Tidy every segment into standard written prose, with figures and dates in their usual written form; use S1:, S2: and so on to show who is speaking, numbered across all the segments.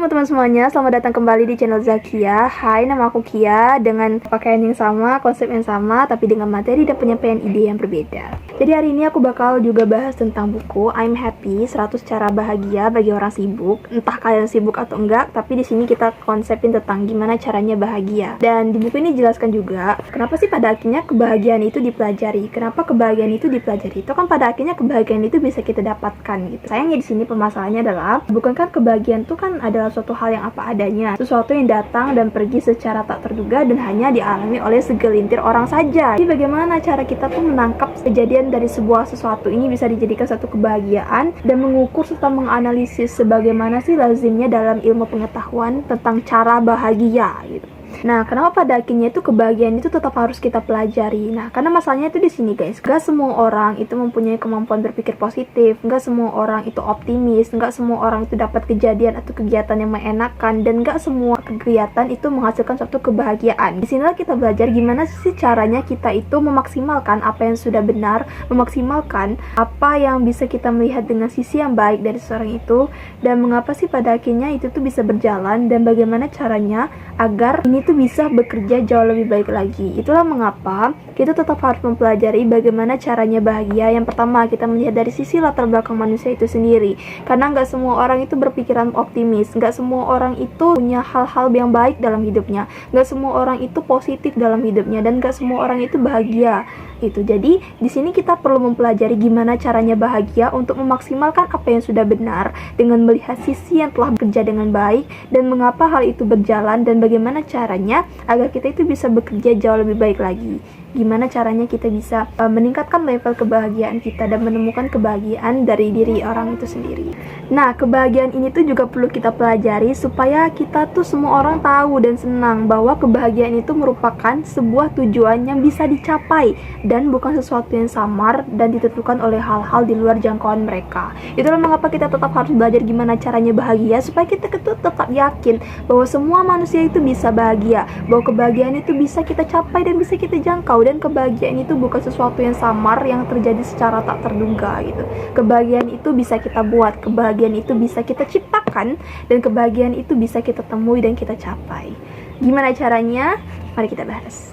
S1: teman-teman semuanya, selamat datang kembali di channel Zakia. Hai, nama aku Kia, dengan pakaian yang sama, konsep yang sama, tapi dengan materi dan penyampaian ide yang berbeda. Jadi hari ini aku bakal juga bahas tentang buku I'm Happy, 100 Cara Bahagia Bagi Orang Sibuk. Entah kalian sibuk atau enggak, tapi di sini kita konsepin tentang gimana caranya bahagia. Dan di buku ini jelaskan juga, kenapa sih pada akhirnya kebahagiaan itu dipelajari. Kenapa kebahagiaan itu dipelajari? Itu kan pada akhirnya kebahagiaan itu bisa kita dapatkan gitu. Sayangnya di sini permasalahannya adalah, bukankah kebahagiaan itu kan adalah suatu hal yang apa adanya, sesuatu yang datang dan pergi secara tak terduga dan hanya dialami oleh segelintir orang saja. Jadi bagaimana cara kita tuh menangkap kejadian dari sebuah sesuatu ini bisa dijadikan satu kebahagiaan dan mengukur serta menganalisis sebagaimana sih lazimnya dalam ilmu pengetahuan tentang cara bahagia gitu. Nah, kenapa pada akhirnya itu kebahagiaan itu tetap harus kita pelajari? Nah, karena masalahnya itu di sini guys, gak semua orang itu mempunyai kemampuan berpikir positif, gak semua orang itu optimis, gak semua orang itu dapat kejadian atau kegiatan yang mengenakan, dan gak semua kegiatan itu menghasilkan suatu kebahagiaan. Di sinilah kita belajar gimana sih caranya kita itu memaksimalkan apa yang sudah benar, memaksimalkan apa yang bisa kita melihat dengan sisi yang baik dari seseorang itu, dan mengapa sih pada akhirnya itu tuh bisa berjalan, dan bagaimana caranya agar ini tuh bisa bekerja jauh lebih baik lagi. Itulah mengapa kita tetap harus mempelajari bagaimana caranya bahagia. Yang pertama, kita melihat dari sisi latar belakang manusia itu sendiri, karena nggak semua orang itu berpikiran optimis, nggak semua orang itu punya hal-hal yang baik dalam hidupnya, nggak semua orang itu positif dalam hidupnya, dan nggak semua orang itu bahagia itu. Jadi di sini kita perlu mempelajari gimana caranya bahagia untuk memaksimalkan apa yang sudah benar dengan melihat sisi yang telah bekerja dengan baik dan mengapa hal itu berjalan, dan bagaimana caranya agar kita itu bisa bekerja jauh lebih baik lagi. Gimana caranya kita bisa meningkatkan level kebahagiaan kita dan menemukan kebahagiaan dari diri orang itu sendiri. Nah, kebahagiaan ini tuh juga perlu kita pelajari supaya kita tuh semua orang tahu dan senang bahwa kebahagiaan itu merupakan sebuah tujuan yang bisa dicapai dan bukan sesuatu yang samar dan ditentukan oleh hal-hal di luar jangkauan mereka. Itulah mengapa kita tetap harus belajar gimana caranya bahagia supaya kita tetap yakin bahwa semua manusia itu bisa bahagia, bahwa kebahagiaan itu bisa kita capai dan bisa kita jangkau, dan kebahagiaan itu bukan sesuatu yang samar yang terjadi secara tak terduga gitu. Kebahagiaan itu bisa kita buat, kebahagiaan itu bisa kita ciptakan, dan kebahagiaan itu bisa kita temui dan kita capai. Gimana caranya? Mari kita bahas.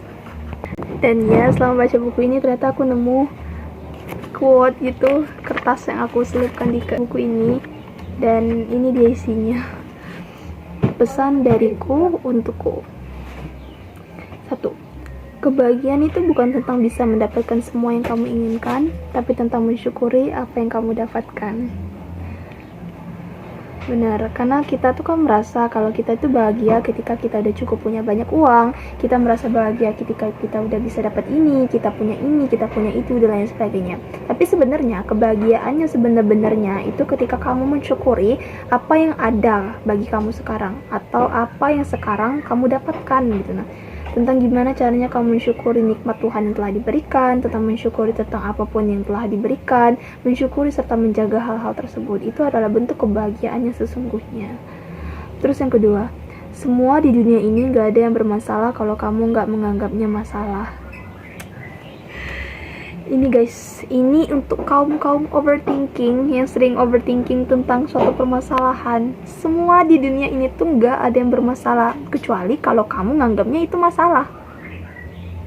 S1: Dan ya, selama baca buku ini ternyata aku nemu quote gitu, kertas yang aku selipkan di buku ini, dan ini dia isinya. Pesan dariku untukku. 1. Kebahagiaan itu bukan tentang bisa mendapatkan semua yang kamu inginkan, tapi tentang mensyukuri apa yang kamu dapatkan. Benar, karena kita tuh kan merasa kalau kita itu bahagia ketika kita udah cukup punya banyak uang, kita merasa bahagia ketika kita udah bisa dapat ini, kita punya itu, dan lain sebagainya. Tapi sebenarnya kebahagiaan yang sebenar-benarnya itu ketika kamu mensyukuri apa yang ada bagi kamu sekarang, atau apa yang sekarang kamu dapatkan gitu. Nah, tentang gimana caranya kamu mensyukuri nikmat Tuhan yang telah diberikan, tentang mensyukuri tentang apapun yang telah diberikan, mensyukuri serta menjaga hal-hal tersebut, itu adalah bentuk kebahagiaan yang sesungguhnya. Terus yang kedua, semua di dunia ini gak ada yang bermasalah kalau kamu gak menganggapnya masalah. Ini guys, ini untuk kaum overthinking yang sering overthinking tentang suatu permasalahan. Semua di dunia ini tuh gak ada yang bermasalah, kecuali kalau kamu nganggapnya itu masalah.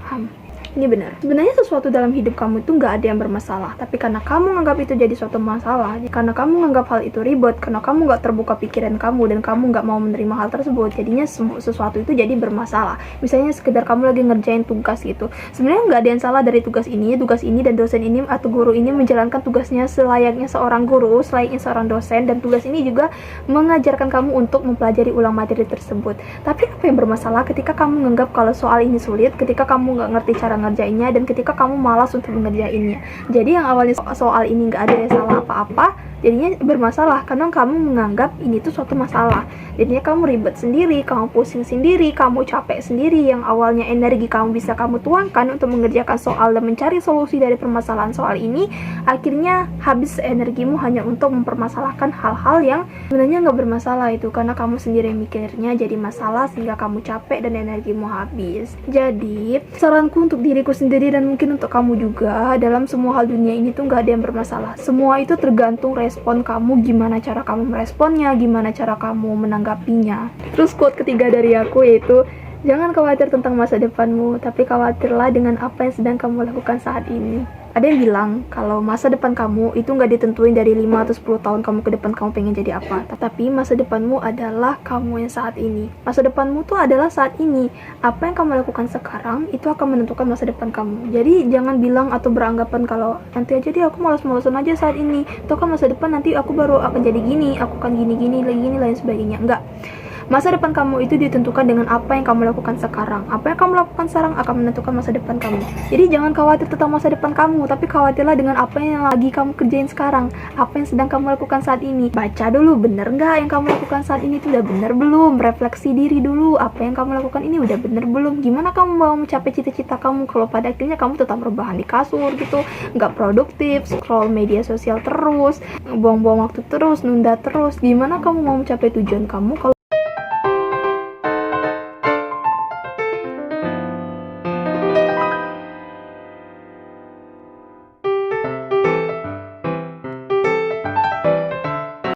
S1: Paham? Ini benar. Sebenarnya sesuatu dalam hidup kamu itu nggak ada yang bermasalah, tapi karena kamu nganggap itu jadi suatu masalah, karena kamu nganggap hal itu ribet, karena kamu nggak terbuka pikiran kamu dan kamu nggak mau menerima hal tersebut, jadinya sesuatu itu jadi bermasalah. Misalnya sekedar kamu lagi ngerjain tugas gitu, sebenarnya nggak ada yang salah dari tugas ini, dan dosen ini atau guru ini menjalankan tugasnya selayaknya seorang guru, selayaknya seorang dosen, dan tugas ini juga mengajarkan kamu untuk mempelajari ulang materi tersebut. Tapi apa yang bermasalah ketika kamu menganggap kalau soal ini sulit, ketika kamu nggak ngerti cara ngerjainnya, dan ketika kamu malas untuk mengerjainnya. Jadi yang awalnya soal ini nggak ada yang salah apa-apa, jadinya bermasalah karena kamu menganggap ini tuh suatu masalah. Jadinya kamu ribet sendiri, kamu pusing sendiri, kamu capek sendiri. Yang awalnya energi kamu bisa kamu tuangkan untuk mengerjakan soal dan mencari solusi dari permasalahan soal ini, akhirnya habis energimu hanya untuk mempermasalahkan hal-hal yang sebenarnya nggak bermasalah itu, karena kamu sendiri yang mikirnya jadi masalah sehingga kamu capek dan energimu habis. Jadi saranku untuk diriku sendiri dan mungkin untuk kamu juga, dalam semua hal dunia ini tuh nggak ada yang bermasalah. Semua itu tergantung respon kamu, gimana cara kamu meresponnya, gimana cara kamu menanggapinya. Terus quote ketiga dari aku yaitu, jangan khawatir tentang masa depanmu, tapi khawatirlah dengan apa yang sedang kamu lakukan saat ini. Ada yang bilang kalau masa depan kamu itu nggak ditentuin dari 5 atau 10 tahun kamu ke depan kamu pengen jadi apa. Tapi masa depanmu adalah kamu yang saat ini. Masa depanmu tuh adalah saat ini. Apa yang kamu lakukan sekarang itu akan menentukan masa depan kamu. Jadi jangan bilang atau beranggapan kalau nanti aja deh aku malas-malasan aja saat ini. Atau kan masa depan nanti aku baru akan jadi gini, aku akan gini-gini, lagi gini, lain sebagainya. Enggak. Masa depan kamu itu ditentukan dengan apa yang kamu lakukan sekarang. Apa yang kamu lakukan sekarang akan menentukan masa depan kamu. Jadi jangan khawatir tentang masa depan kamu, tapi khawatirlah dengan apa yang lagi kamu kerjain sekarang. Apa yang sedang kamu lakukan saat ini. Baca dulu, bener nggak yang kamu lakukan saat ini itu udah bener belum? Refleksi diri dulu, apa yang kamu lakukan ini udah bener belum? Gimana kamu mau mencapai cita-cita kamu kalau pada akhirnya kamu tetap rebahan di kasur gitu, nggak produktif, scroll media sosial terus, buang-buang waktu terus, nunda terus. Gimana kamu mau mencapai tujuan kamu kalau